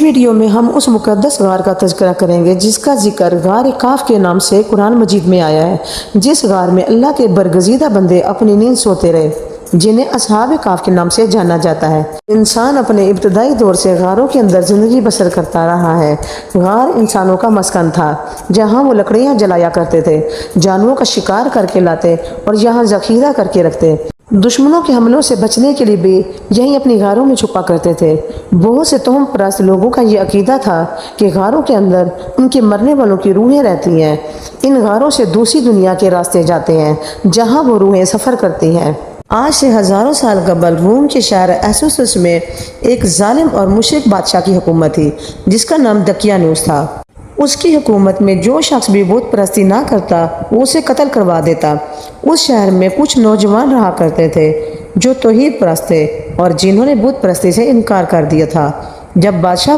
اس video میں ہم اس مقدس غار کا تذکرہ کریں گے جس کا ذکر غار کاف کے نام سے قرآن مجید میں آیا ہے، جس غار میں اللہ کے برگزیدہ بندے اپنی نیند سوتے رہے، جنہیں اصحاب کاف کے نام سے جانا جاتا ہے۔ انسان اپنے ابتدائی دور سے غاروں کے اندر زندگی بسر کرتا رہا ہے۔ غار انسانوں کا مسکن تھا، جہاں وہ لکڑیاں جلایا کرتے تھے، جانوروں کا شکار کر کے لاتے اور یہاں ذخیرہ کر کے رکھتے۔ دشمنوں کے حملوں سے بچنے کے لیے بھی یہیں اپنی غاروں میں چھپا کرتے تھے۔ بہت سے توہم پرست لوگوں کا یہ عقیدہ تھا کہ غاروں کے اندر ان کے مرنے والوں کی روحیں رہتی ہیں۔ ان غاروں سے دوسری دنیا کے راستے جاتے ہیں جہاں وہ روحیں سفر کرتی ہیں۔ آج سے ہزاروں سال قبل روم کے شہر ایسوسس میں ایک ظالم اور مشرک بادشاہ کی حکومت تھی جس کا نام دقیانوس تھا۔ اس کی حکومت میں جو شخص بھی بت پرستی نہ کرتا وہ اسے قتل کروا دیتا۔ اس شہر میں کچھ نوجوان رہا کرتے تھے جو توحید پرست تھے اور جنہوں نے بت پرستی سے انکار کر دیا تھا۔ جب بادشاہ